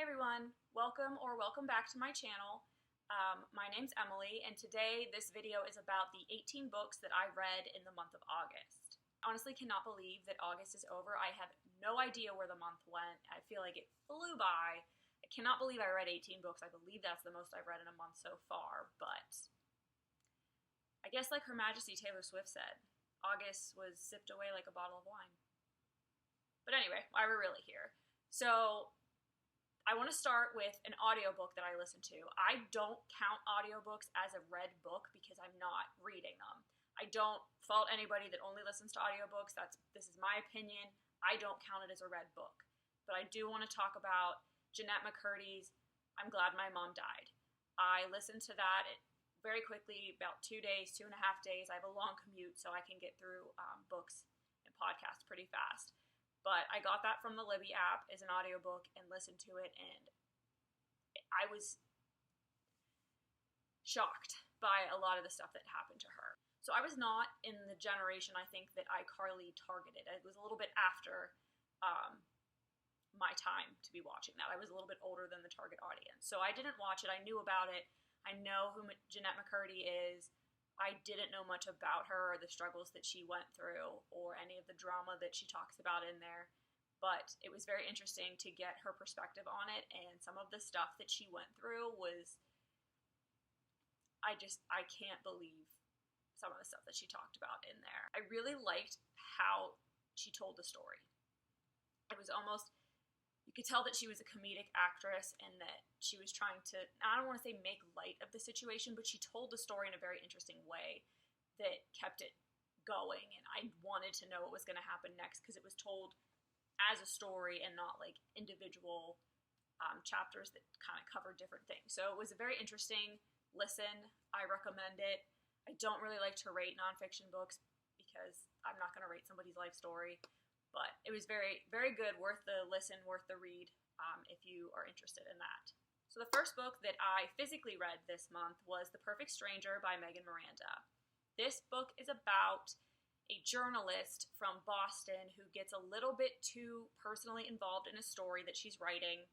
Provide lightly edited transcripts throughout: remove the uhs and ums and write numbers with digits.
everyone, welcome back to my channel. My name's Emily, and today this video is about the 18 books that I read in the month of August. I honestly cannot believe that August is over. I have no idea where the month went. I feel like it flew by. I cannot believe I read 18 books. I believe that's the most I've read in a month so far, but I guess like Her Majesty Taylor Swift said, August was sipped away like a bottle of wine. But anyway, why we're really here. So I want to start with an audiobook that I listen to. I don't count audiobooks as a read book because I'm not reading them. I don't fault anybody that only listens to audiobooks. This is my opinion. I don't count it as a read book. But I do want to talk about Jeanette McCurdy's I'm Glad My Mom Died. I listened to that very quickly, about 2 days, 2.5 days. I have a long commute, so I can get through books and podcasts pretty fast. But I got that from the Libby app as an audiobook and listened to it, and I was shocked by a lot of the stuff that happened to her. So I was not in the generation, I think, that iCarly targeted. It was a little bit after my time to be watching that. I was a little bit older than the target audience. So I didn't watch it. I knew about it. I know who Jeanette McCurdy is. I didn't know much about her or the struggles that she went through or any of the drama that she talks about in there. But it was very interesting to get her perspective on it, and some of the stuff that she went through was, I can't believe some of the stuff that she talked about in there. I really liked how she told the story. It was almost, you could tell that she was a comedic actress and that she was trying to, I don't want to say make light of the situation, but she told the story in a very interesting way that kept it going, and I wanted to know what was going to happen next because it was told as a story and not like individual chapters that kind of covered different things. So it was a very interesting listen. I recommend it. I don't really like to rate nonfiction books because I'm not going to rate somebody's life story. But it was very, very good, worth the listen, worth the read, if you are interested in that. So the first book that I physically read this month was The Perfect Stranger by Megan Miranda. This book is about a journalist from Boston who gets a little bit too personally involved in a story that she's writing.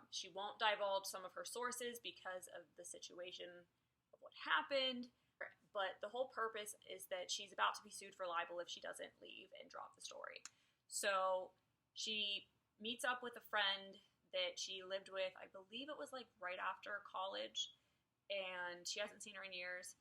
She won't divulge some of her sources because of the situation of what happened. But the whole purpose is that she's about to be sued for libel if she doesn't leave and drop the story. So she meets up with a friend that she lived with, I believe it was like right after college, and she hasn't seen her in years.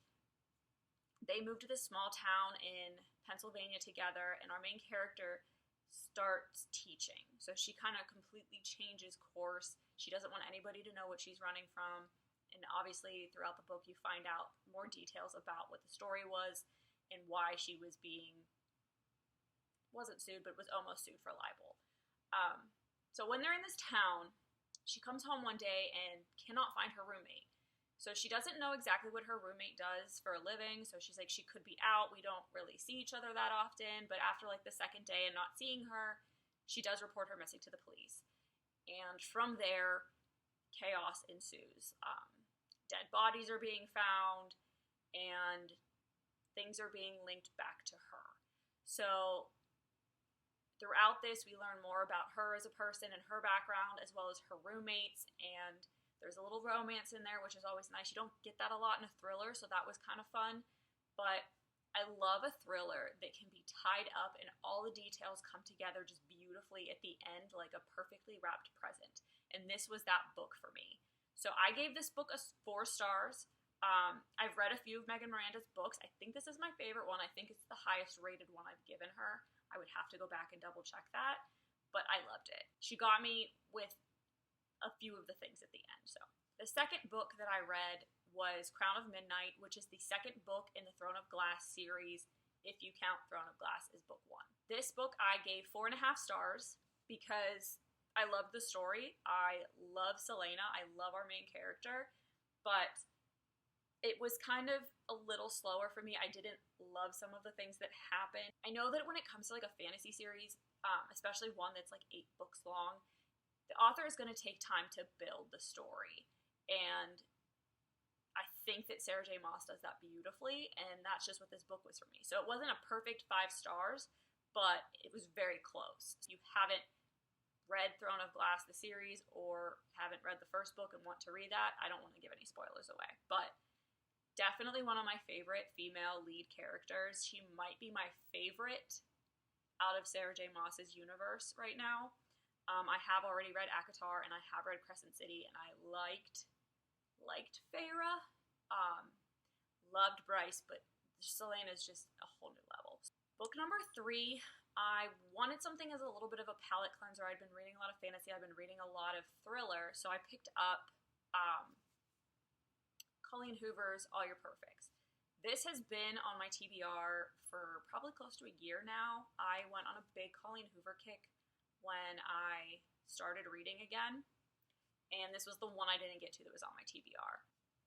They moved to this small town in Pennsylvania together, and our main character starts teaching. So she kind of completely changes course. She doesn't want anybody to know what she's running from. And obviously, throughout the book, you find out more details about what the story was and why she wasn't sued, but was almost sued for libel. So when they're in this town, she comes home one day and cannot find her roommate. So she doesn't know exactly what her roommate does for a living. So she's like, she could be out. We don't really see each other that often. But after like the second day and not seeing her, she does report her missing to the police. And from there, chaos ensues. Dead bodies are being found, and things are being linked back to her. So throughout this, we learn more about her as a person and her background, as well as her roommates, and there's a little romance in there, which is always nice. You don't get that a lot in a thriller, so that was kind of fun. But I love a thriller that can be tied up and all the details come together just beautifully at the end, like a perfectly wrapped present. And this was that book for me. So I gave this book 4 stars. I've read a few of Megan Miranda's books. I think this is my favorite one. I think it's the highest rated one I've given her. I would have to go back and double check that, but I loved it. She got me with a few of the things at the end. So the second book that I read was Crown of Midnight, which is the second book in the Throne of Glass series, if you count Throne of Glass as book 1. This book I gave 4.5 stars because I love the story. I love Selena. I love our main character, but it was kind of a little slower for me. I didn't love some of the things that happened. I know that when it comes to like a fantasy series, especially one that's like 8 books long, the author is going to take time to build the story. And I think that Sarah J. Maas does that beautifully, and that's just what this book was for me. So it wasn't a perfect 5 stars, but it was very close. You haven't read Throne of Glass, the series, or haven't read the first book and want to read that, I don't want to give any spoilers away. But definitely one of my favorite female lead characters. She might be my favorite out of Sarah J. Maas's universe right now. I have already read ACOTAR, and I have read Crescent City, and I liked Feyre. Loved Bryce, but Celaena's just a whole new level. Book number 3, I wanted something as a little bit of a palate cleanser. I'd been reading a lot of fantasy. I've been reading a lot of thriller, so I picked up Colleen Hoover's All Your Perfects. This has been on my TBR for probably close to a year now. I went on a big Colleen Hoover kick when I started reading again, and this was the one I didn't get to that was on my TBR.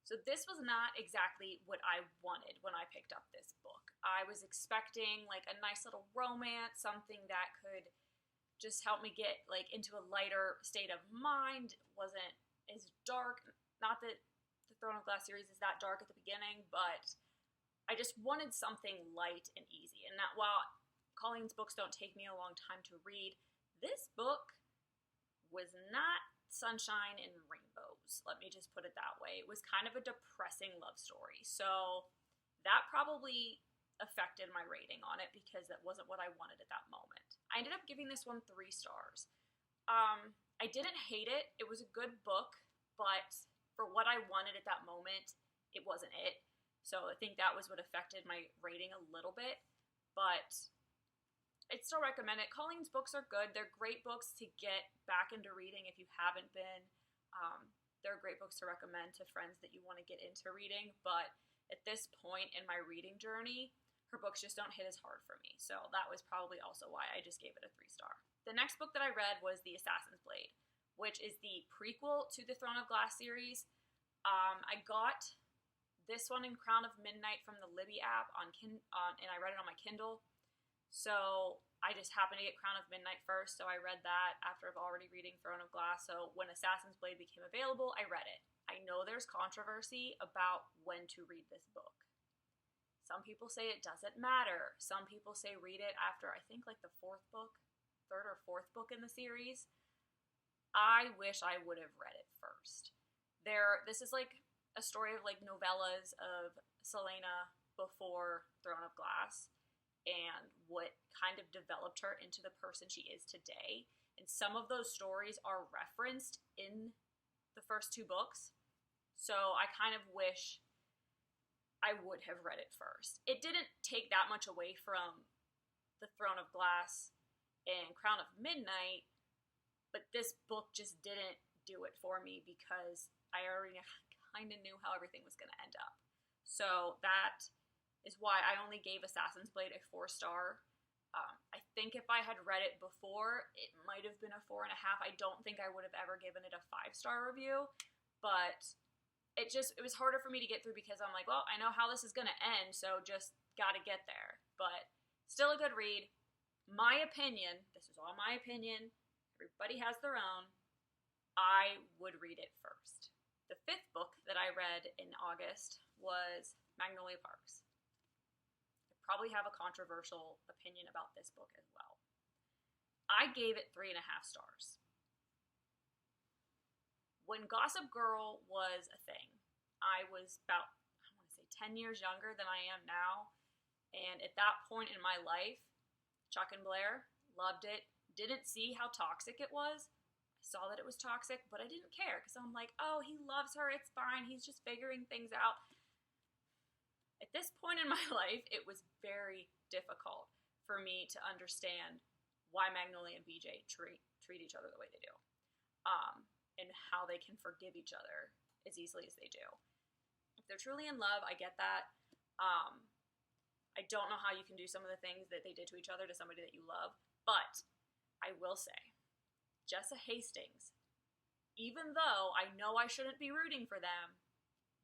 So this was not exactly what I wanted when I picked up this book. I was expecting like a nice little romance, something that could just help me get like into a lighter state of mind. It wasn't as dark. Not that the Throne of Glass series is that dark at the beginning, but I just wanted something light and easy. And that while Colleen's books don't take me a long time to read, this book was not sunshine and rainbows. Let me just put it that way. It was kind of a depressing love story. So that probably affected my rating on it because that wasn't what I wanted at that moment. I ended up giving this one 3 stars. I didn't hate it. It was a good book, but for what I wanted at that moment, it wasn't it. So I think that was what affected my rating a little bit, but I'd still recommend it. Colleen's books are good. They're great books to get back into reading if you haven't been. They're great books to recommend to friends that you want to get into reading, but at this point in my reading journey, her books just don't hit as hard for me. So that was probably also why I just gave it a 3 star. The next book that I read was The Assassin's Blade, which is the prequel to the Throne of Glass series. I got this one in Crown of Midnight from the Libby app and I read it on my Kindle. So I just happened to get Crown of Midnight first, so I read that after I've already reading Throne of Glass. So when Assassin's Blade became available, I read it. I know there's controversy about when to read this book. Some people say it doesn't matter. Some people say read it after, I think, like the 3rd or 4th book in the series. I wish I would have read it first. This is like a story of like novellas of Celaena before Throne of Glass, and what kind of developed her into the person she is today. And some of those stories are referenced in the first 2 books. So I kind of wish I would have read it first. It didn't take that much away from the Throne of Glass and Crown of Midnight, but this book just didn't do it for me because I already kind of knew how everything was going to end up. So that is why I only gave Assassin's Blade a 4 star. I think if I had read it before, it might have been a 4.5. I don't think I would have ever given it a 5-star review, but it was harder for me to get through because I'm like, well, I know how this is going to end, so just gotta get there. But still a good read. My opinion, this is all my opinion, everybody has their own, I would read it first. The 5th book that I read in August was Magnolia Parks. Probably have a controversial opinion about this book as well. I gave it 3.5 stars. When Gossip Girl was a thing, I was about, I want to say 10 years younger than I am now. And at that point in my life, Chuck and Blair, loved it. Didn't see how toxic it was. I saw that it was toxic, but I didn't care because I'm like, oh, he loves her. It's fine. He's just figuring things out. At this point in my life, it was very difficult for me to understand why Magnolia and BJ treat each other the way they do, and how they can forgive each other as easily as they do. If they're truly in love, I get that. I don't know how you can do some of the things that they did to each other to somebody that you love, but I will say, Jessa Hastings, even though I know I shouldn't be rooting for them,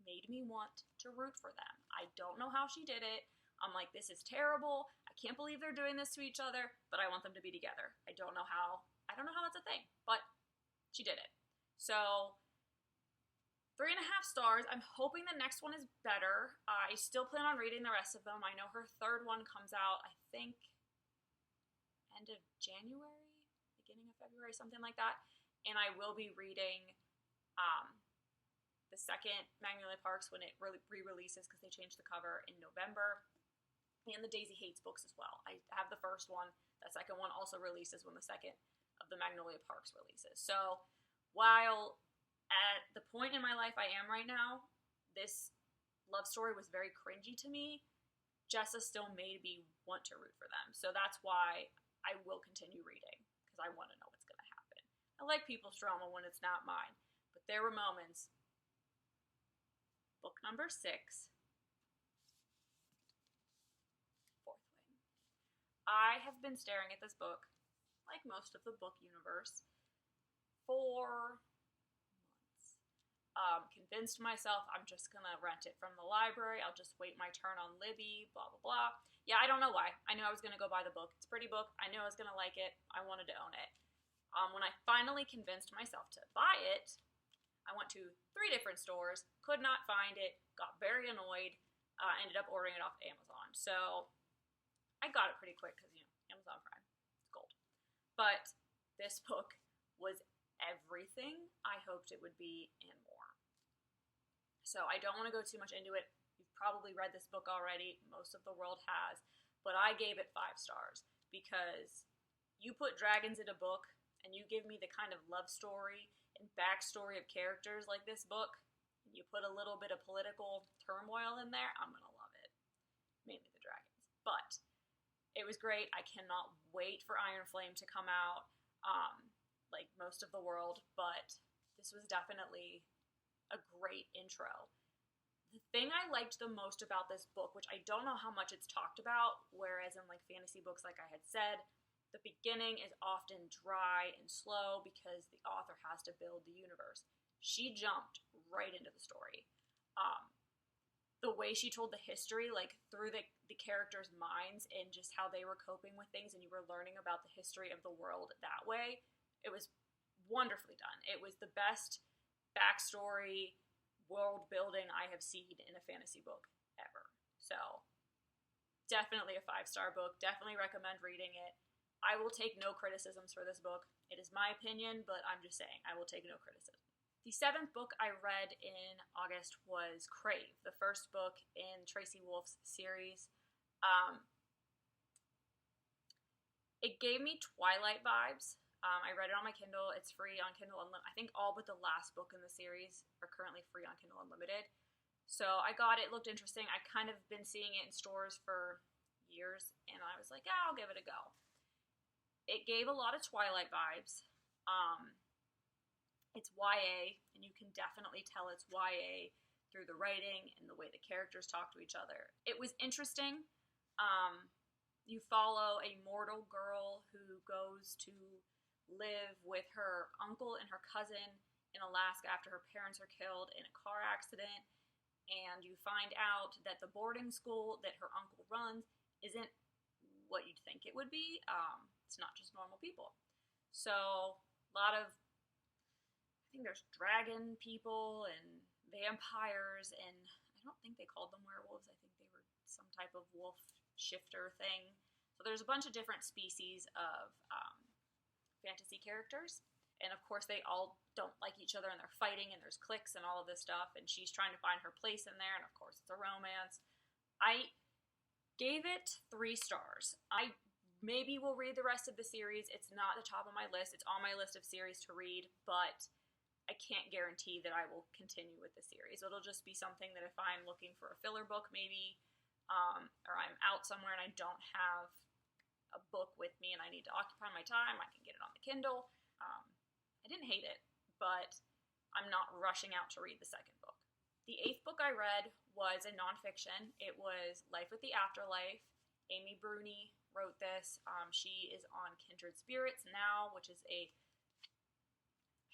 made me want to root for them. I don't know how she did it. I'm like, this is terrible. I can't believe they're doing this to each other, but I want them to be together. I don't know how that's a thing, but she did it. So 3.5 stars. I'm hoping the next one is better. I still plan on reading the rest of them. I know her 3rd one comes out, I think, end of January, beginning of February, something like that. And I will be reading the second Magnolia Parks when it re-releases, because they changed the cover in November, and the Daisy Hates books as well. I have the first one. That second one also releases when the second of the Magnolia Parks releases. So while at the point in my life I am right now, this love story was very cringy to me, Jessa still made me want to root for them. So that's why I will continue reading, because I want to know what's going to happen. I like people's drama when it's not mine, but there were moments. Book number 6, Fourth Wing. I have been staring at this book, like most of the book universe, for months. Convinced myself I'm just gonna rent it from the library. I'll just wait my turn on Libby, blah, blah, blah. Yeah, I don't know why. I knew I was gonna go buy the book. It's a pretty book. I knew I was gonna like it. I wanted to own it. When I finally convinced myself to buy it, I went to 3 different stores, could not find it, got very annoyed, ended up ordering it off Amazon. So I got it pretty quick because, Amazon Prime, it's gold. But this book was everything I hoped it would be and more. So I don't want to go too much into it. You've probably read this book already. Most of the world has. But I gave it 5 stars because you put dragons in a book and you give me the kind of love story and backstory of characters like this book, and you put a little bit of political turmoil in there, I'm going to love it. Mainly the dragons. But it was great. I cannot wait for Iron Flame to come out, like most of the world, but this was definitely a great intro. The thing I liked the most about this book, which I don't know how much it's talked about, whereas in like fantasy books, like I had said, the beginning is often dry and slow because the author has to build the universe. She jumped right into the story. The way she told the history, like through the characters' minds and just how they were coping with things, and you were learning about the history of the world that way, it was wonderfully done. It was the best backstory, world building I have seen in a fantasy book ever. So definitely a 5-star book. Definitely recommend reading it. I will take no criticisms for this book. It is my opinion, but I'm just saying, I will take no criticism. The 7th book I read in August was Crave, the first book in Tracy Wolf's series. It gave me Twilight vibes. I read it on my Kindle. It's free on Kindle Unlimited. I think all but the last book in the series are currently free on Kindle Unlimited. So I got it. It looked interesting. I kind of been seeing it in stores for years, and I was like, yeah, I'll give it a go. It gave a lot of Twilight vibes. It's YA, and you can definitely tell it's YA through the writing and the way the characters talk to each other. It was interesting. You follow a mortal girl who goes to live with her uncle and her cousin in Alaska after her parents are killed in a car accident, and you find out that the boarding school that her uncle runs isn't what you'd think it would be. It's not just normal people. So a lot of, I think there's dragon people and vampires, and I don't think they called them werewolves. I think they were some type of wolf shifter thing. So there's a bunch of different species of fantasy characters. And of course they all don't like each other and they're fighting and there's cliques and all of this stuff. And she's trying to find her place in there. And of course it's a romance. I gave it 3 stars. I maybe will read the rest of the series. It's not the top of my list. It's on my list of series to read, but I can't guarantee that I will continue with the series. It'll just be something that if I'm looking for a filler book maybe, or I'm out somewhere and I don't have a book with me and I need to occupy my time, I can get it on the Kindle. I didn't hate it, but I'm not rushing out to read the second book. The 8th book I read was a nonfiction. It was Life with the Afterlife. Amy Bruni wrote this. She is on Kindred Spirits now, which is I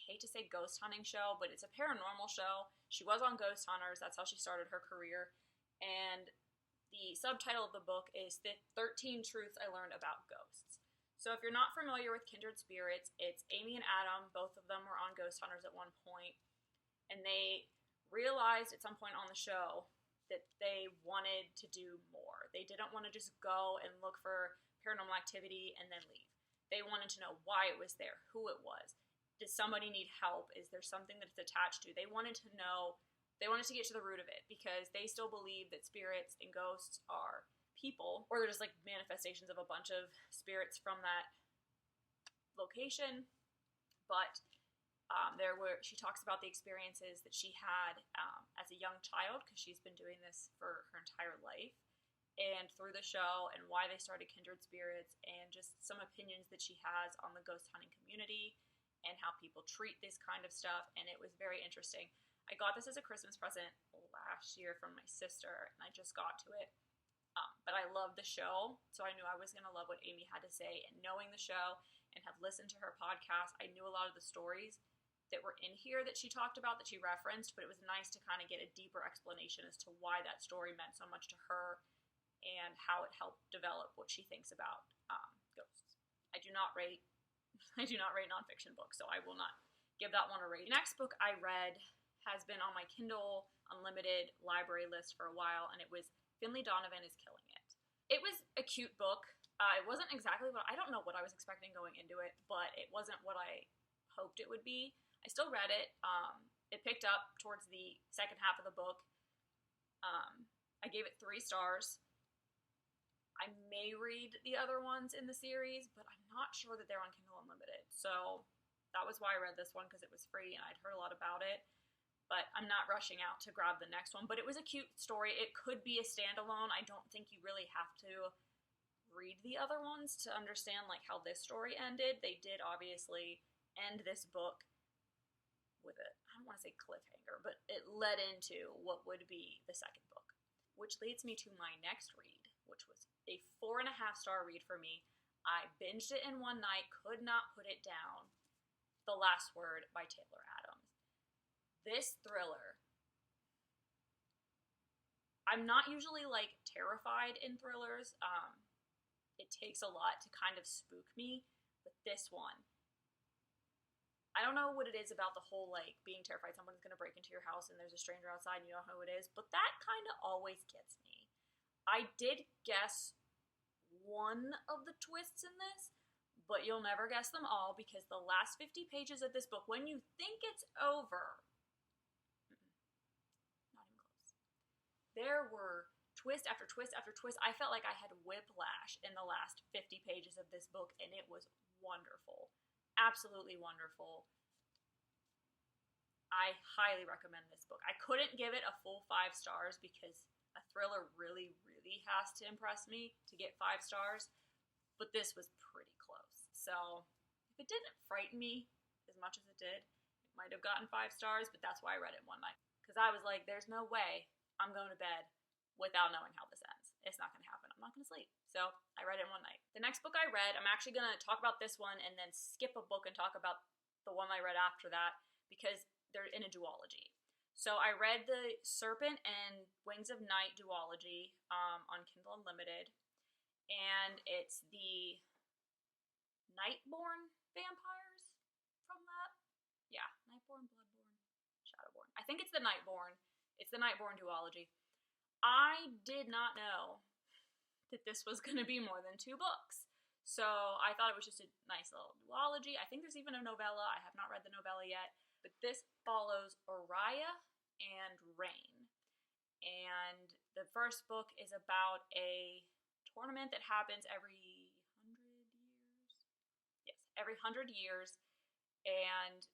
hate to say ghost hunting show, but it's a paranormal show. She was on Ghost Hunters. That's how she started her career. And the subtitle of the book is The 13 Truths I Learned About Ghosts. So if you're not familiar with Kindred Spirits, it's Amy and Adam. Both of them were on Ghost Hunters at one point, and they realized at some point on the show that they wanted to do more. They didn't want to just go and look for paranormal activity and then leave. They wanted to know why it was there, who it was. Does somebody need help? Is there something that it's attached to? They wanted to know, they wanted to get to the root of it, because they still believe that spirits and ghosts are people, or they're just like manifestations of a bunch of spirits from that location. But she talks about the experiences that she had as a young child, because she's been doing this for her entire life, and through the show, and why they started Kindred Spirits, and just some opinions that she has on the ghost hunting community and how people treat this kind of stuff. And it was very interesting. I got this as a Christmas present last year from my sister, and I just got to it. But I loved the show, so I knew I was going to love what Amy had to say. And knowing the show and have listened to her podcast, I knew a lot of the stories that were in here that she talked about, that she referenced, but it was nice to kind of get a deeper explanation as to why that story meant so much to her and how it helped develop what she thinks about ghosts. I do not rate nonfiction books, so I will not give that one a rate. The next book I read has been on my Kindle Unlimited library list for a while, and it was Finley Donovan is Killing It. It was a cute book. It wasn't exactly I don't know what I was expecting going into it, but it wasn't what I hoped it would be. I still read it. It picked up towards the second half of the book. I gave it 3 stars. I may read the other ones in the series, but I'm not sure that they're on Kindle Unlimited. So that was why I read this one, because it was free and I'd heard a lot about it. But I'm not rushing out to grab the next one. But it was a cute story. It could be a standalone. I don't think you really have to read the other ones to understand like how this story ended. They did obviously end this book with a, I don't want to say cliffhanger, but it led into what would be the second book. Which leads me to my next read, which was a 4.5-star read for me. I binged it in one night, could not put it down. The Last Word by Taylor Adams. This thriller, I'm not usually like terrified in thrillers. It takes a lot to kind of spook me, but this one, I don't know what it is about the whole like being terrified someone's going to break into your house and there's a stranger outside and you know who it is, but that kind of always gets me. I did guess one of the twists in this, but you'll never guess them all, because the last 50 pages of this book, when you think it's over, not even close. There were twist after twist after twist. I felt like I had whiplash in the last 50 pages of this book, and it was wonderful. Absolutely wonderful. I highly recommend this book. I couldn't give it a full 5 stars because a thriller really, really has to impress me to get 5 stars, but this was pretty close. So if it didn't frighten me as much as it did, it might have gotten 5 stars, but that's why I read it one night. Because I was like, there's no way I'm going to bed without knowing how this ends. It's not going to happen. I'm not going to sleep. So I read it one night. The next book I read, I'm actually going to talk about this one and then skip a book and talk about the one I read after that, because they're in a duology. So I read the Serpent and Wings of Night duology on Kindle Unlimited, and it's the Nightborn vampires from that. Yeah, Nightborn, Bloodborn, Shadowborn. I think it's the Nightborn. It's the Nightborn duology. I did not know that this was going to be more than 2 books. So I thought it was just a nice little duology. I think there's even a novella. I have not read the novella yet. But this follows Oriah and Rain. And the first book is about a tournament that happens every 100 years. Yes, every 100 years. And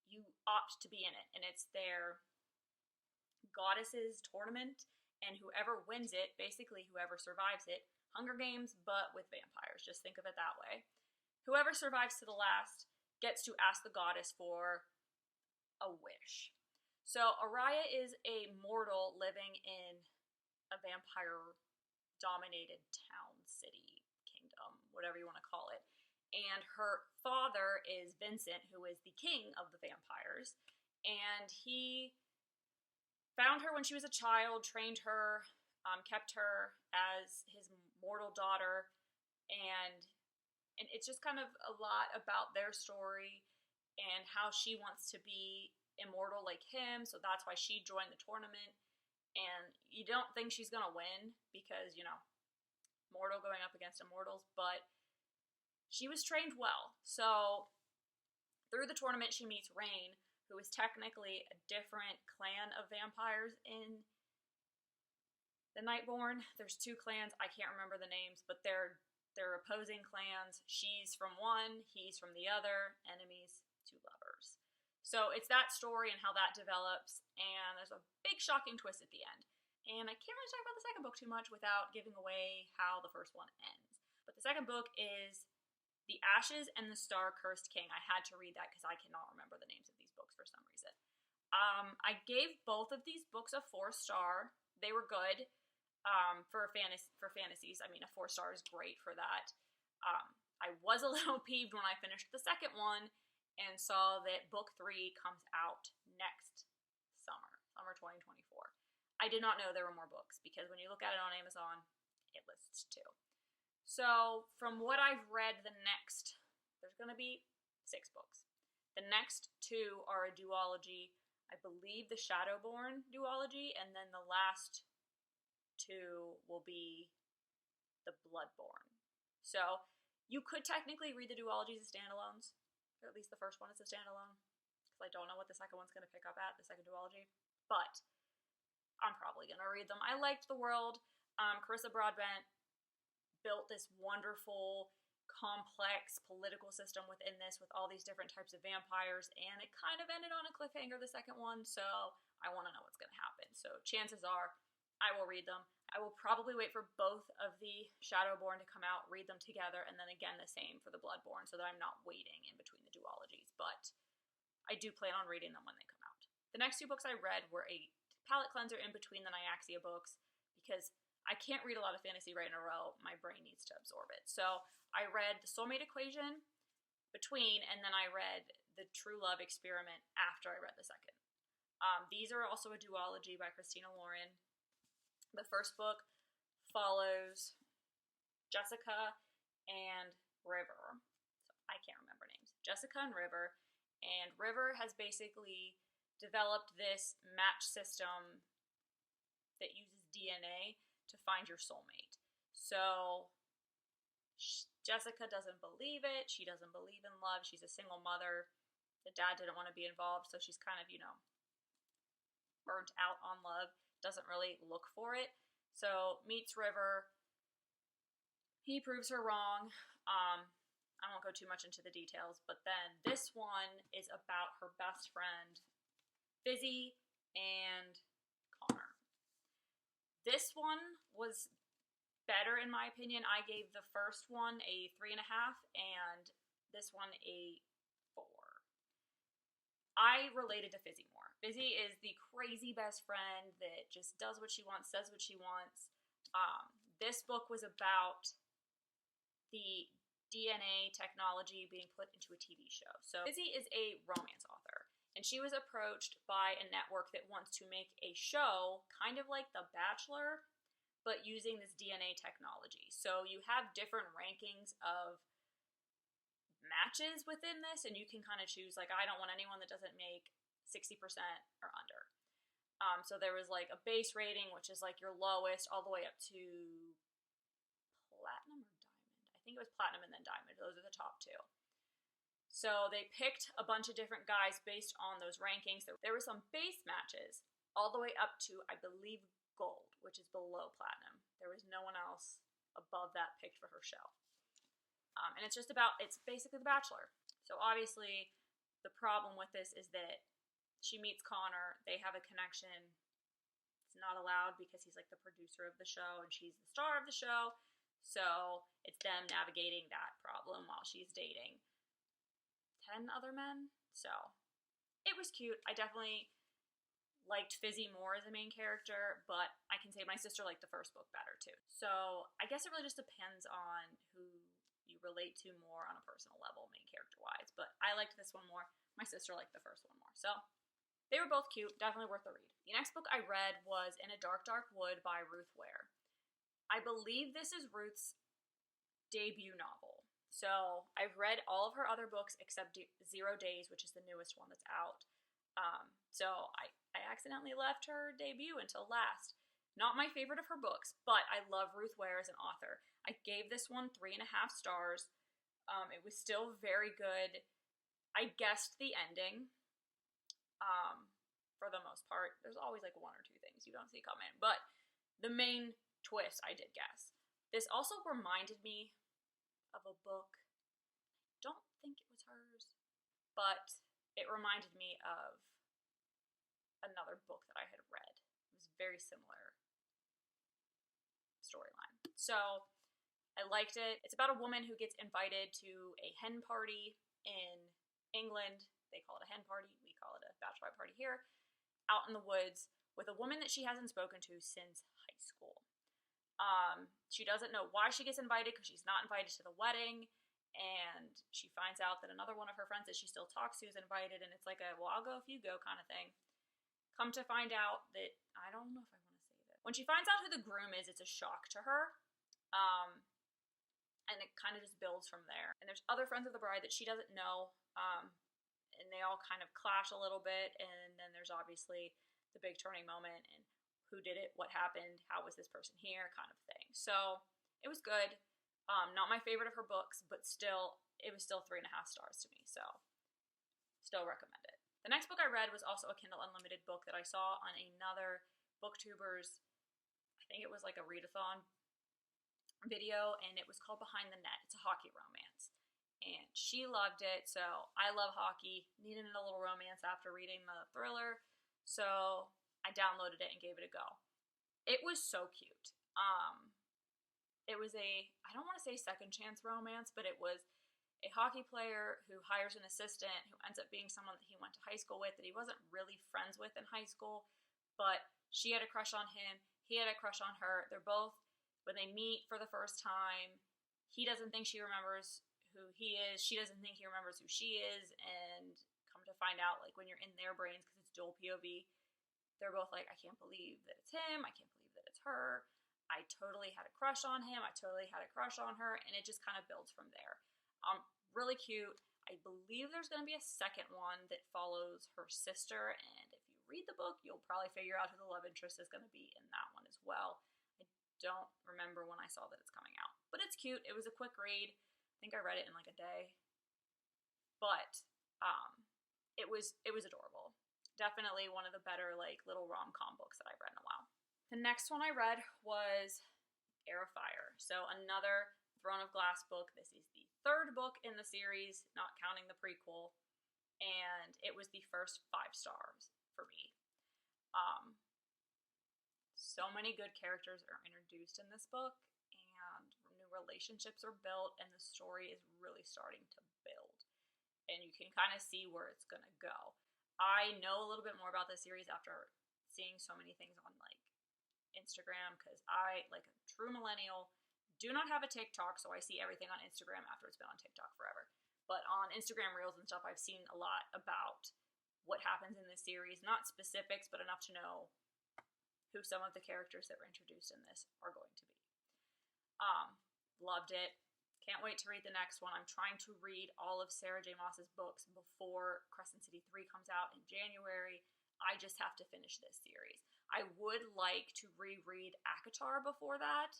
you opt to be in it. And it's their goddesses tournament. And whoever wins it, basically whoever survives it, Hunger Games, but with vampires. Just think of it that way. Whoever survives to the last gets to ask the goddess for a wish. So Oriah is a mortal living in a vampire-dominated town, city, kingdom, whatever you want to call it. And her father is Vincent, who is the king of the vampires. And he found her when she was a child, trained her, kept her as his mortal daughter, and it's just kind of a lot about their story and how she wants to be immortal like him, so that's why she joined the tournament. And you don't think she's gonna win because, you know, mortal going up against immortals, but she was trained well. So through the tournament, she meets Rain, who is technically a different clan of vampires in the Nightborn. There's two clans. I can't remember the names, but they're opposing clans. She's from one, he's from the other. Enemies to lovers. So it's that story and how that develops, and there's a big shocking twist at the end. And I can't really talk about the second book too much without giving away how the first one ends. But the second book is The Ashes and the Star-Cursed King. I had to read that because I cannot remember the names of these books for some reason. I gave both of these books a 4-star. They were good for fantasies. I mean, a 4-star is great for that. I was a little peeved when I finished the second one and saw that book 3 comes out next summer 2024. I did not know there were more books, because when you look at it on Amazon, it lists 2. So from what I've read, there's going to be 6 books. The next 2 are a duology. I believe the Shadowborn duology, and then the last 2 will be the Bloodborne. So you could technically read the duologies as standalones, or at least the first one is a standalone, because I don't know what the second one's going to pick up at, the second duology. But I'm probably going to read them. I liked the world. Carissa Broadbent built this wonderful, complex political system within this with all these different types of vampires, and it kind of ended on a cliffhanger, the second one, so I want to know what's going to happen. So chances are I will read them. I will probably wait for both of the Shadowborn to come out, read them together, and then again the same for the Bloodborne, so that I'm not waiting in between the duologies, but I do plan on reading them when they come out. The next 2 books I read were a palate cleanser in between the Nyaxia books, because I can't read a lot of fantasy right in a row. My brain needs to absorb it. So I read The Soulmate Equation between, and then I read The True Love Experiment after I read the second. These are also a duology by Christina Lauren. The first book follows Jessica and River. So I can't remember names. Jessica and River. And River has basically developed this match system that uses DNA to find your soulmate. So Jessica doesn't believe it. She doesn't believe in love. She's a single mother. The dad didn't want to be involved, so she's kind of, burnt out on love. Doesn't really look for it. So meets River. He proves her wrong. I won't go too much into the details, but then this one is about her best friend, Fizzy, and Connor. This one was better in my opinion. I gave the first one a 3.5 and this one a 4. I related to Fizzy more. Fizzy is the crazy best friend that just does what she wants, says what she wants. This book was about the DNA technology being put into a TV show. So Fizzy is a romance author, and she was approached by a network that wants to make a show kind of like The Bachelor, but using this DNA technology. So you have different rankings of matches within this, and you can kind of choose, like, I don't want anyone that doesn't make 60% or under. So there was like a base rating, which is like your lowest, all the way up to platinum or diamond. I think it was platinum and then diamond. Those are the top 2. So they picked a bunch of different guys based on those rankings. There were some base matches all the way up to, I believe, gold, which is below platinum. There was no one else above that picked for her show. And it's basically The Bachelor. So obviously the problem with this is that she meets Connor, they have a connection. It's not allowed because he's like the producer of the show and she's the star of the show. So it's them navigating that problem while she's dating 10 other men. So it was cute. I definitely liked Fizzy more as a main character, but I can say my sister liked the first book better too. So I guess it really just depends on who you relate to more on a personal level, main character wise. But I liked this one more. My sister liked the first one more. So they were both cute. Definitely worth a read. The next book I read was In a Dark, Dark Wood by Ruth Ware. I believe this is Ruth's debut novel. So I've read all of her other books except 0 Days, which is the newest one that's out. So I accidentally left her debut until last. Not my favorite of her books, but I love Ruth Ware as an author. I gave this one 3.5 stars. It was still very good. I guessed the ending, for the most part. There's always like one or two things you don't see coming, but the main twist I did guess. This also reminded me of a book. Don't think it was hers, but it reminded me of another book that I had read. It was very similar storyline. So I liked it. It's about a woman who gets invited to a hen party in England. They call it a hen party. We call it a bachelorette party here. Out in the woods with a woman that she hasn't spoken to since high school. She doesn't know why she gets invited because she's not invited to the wedding. And she finds out that another one of her friends that she still talks to is invited. And it's like a, well, I'll go if you go kind of thing. Come to find out that, I don't know if I want to say that. When she finds out who the groom is, it's a shock to her. And it kind of just builds from there. And there's other friends of the bride that she doesn't know. And they all kind of clash a little bit. And then there's obviously the big turning moment and who did it, what happened, how was this person here, kind of thing. So it was good. Not my favorite of her books, but still, it was still 3.5 stars to me. So still recommend it. The next book I read was also a Kindle Unlimited book that I saw on another booktuber's, I think it was like a readathon video, and it was called Behind the Net. It's a hockey romance. And she loved it, so I love hockey. Needed a little romance after reading the thriller, so I downloaded it and gave it a go. It was so cute. It was I don't want to say second chance romance, but it was a hockey player who hires an assistant who ends up being someone that he went to high school with that he wasn't really friends with in high school, but she had a crush on him, he had a crush on her. They're both, when they meet for the first time, he doesn't think she remembers who he is, she doesn't think he remembers who she is, and come to find out, like, when you're in their brains, because it's dual POV, they're both like, I can't believe that it's him, I can't believe that it's her, I totally had a crush on him, I totally had a crush on her, and it just kind of builds from there. Really cute. I believe there's going to be a second one that follows her sister, and if you read the book, you'll probably figure out who the love interest is going to be in that one as well. I don't remember when I saw that it's coming out, but it's cute. It was a quick read. I think I read it in like a day, but it was adorable. Definitely one of the better like little rom-com books that I've read in a while. The next one I read was Heir of Fire. So another Throne of Glass book. This is the third book in the series, not counting the prequel, and it was the first 5 stars for me. So many good characters are introduced in this book, and new relationships are built, and the story is really starting to build. And you can kind of see where it's going to go. I know a little bit more about this series after seeing so many things on like Instagram, because I, like a true millennial, do not have a TikTok, so I see everything on Instagram after it's been on TikTok forever. But on Instagram Reels and stuff, I've seen a lot about what happens in this series. Not specifics, but enough to know who some of the characters that were introduced in this are going to be. Loved it. Can't wait to read the next one. I'm trying to read all of Sarah J. Maas's books before Crescent City 3 comes out in January. I just have to finish this series. I would like to reread ACOTAR before that,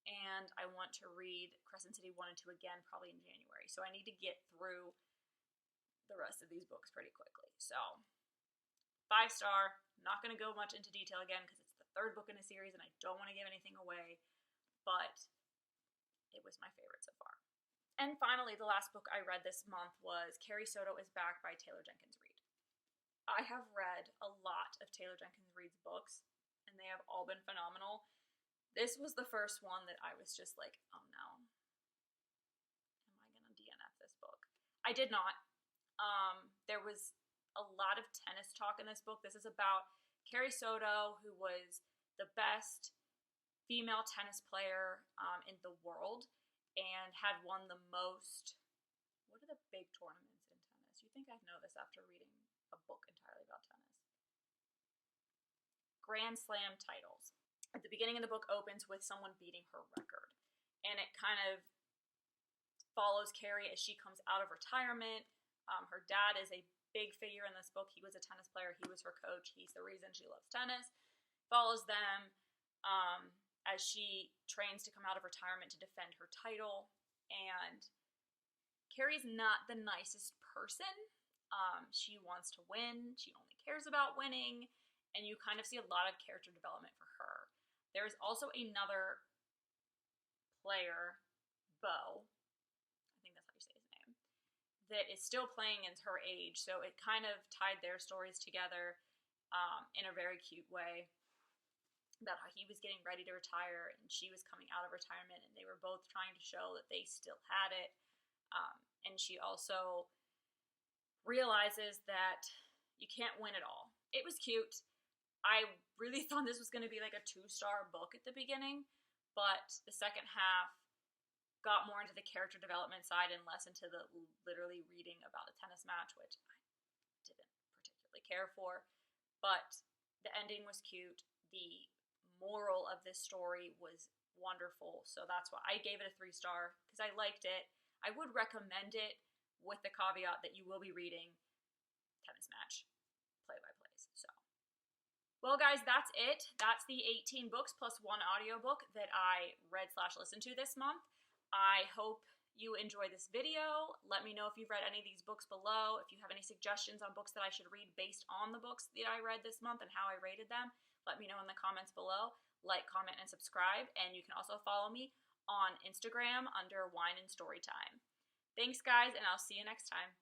and I want to read Crescent City 1 and 2 again probably in January. So I need to get through the rest of these books pretty quickly. So 5 star, not going to go much into detail again because it's the third book in a series and I don't want to give anything away, but it was my favorite so far. And finally, the last book I read this month was Carrie Soto is Back by Taylor Jenkins Reid. I have read a lot of Taylor Jenkins Reid's books, and they have all been phenomenal. This was the first one that I was just like, oh no, am I going to DNF this book? I did not. There was a lot of tennis talk in this book. This is about Carrie Soto, who was the best female tennis player in the world and had won the most, what are the big tournaments in tennis? You think I'd know this after reading a book entirely about tennis. Grand Slam titles. At the beginning of the book opens with someone beating her record, and it kind of follows Carrie as she comes out of retirement. Her dad is a big figure in this book. He was a tennis player. He was her coach. He's the reason she loves tennis. Follows them as she trains to come out of retirement to defend her title. And Carrie's not the nicest person. She wants to win. She only cares about winning. And you kind of see a lot of character development for her. There's also another player, Bo, I think that's how you say his name, that is still playing as her age. So it kind of tied their stories together in a very cute way, about how he was getting ready to retire and she was coming out of retirement, and they were both trying to show that they still had it. And she also realizes that you can't win it all. It was cute. I really thought this was going to be like a 2-star book at the beginning, but the second half got more into the character development side and less into the literally reading about a tennis match, which I didn't particularly care for. But the ending was cute. The moral of this story was wonderful, so that's why I gave it a 3-star, because I liked it. I would recommend it with the caveat that you will be reading tennis match play-by-plays. So, well, guys, that's it. That's the 18 books plus 1 audiobook that I read/listened to this month. I hope you enjoy this video. Let me know if you've read any of these books below. If you have any suggestions on books that I should read based on the books that I read this month and how I rated them, let me know in the comments below. Like, comment, and subscribe. And you can also follow me on Instagram under Wine and Storytime. Thanks, guys, and I'll see you next time.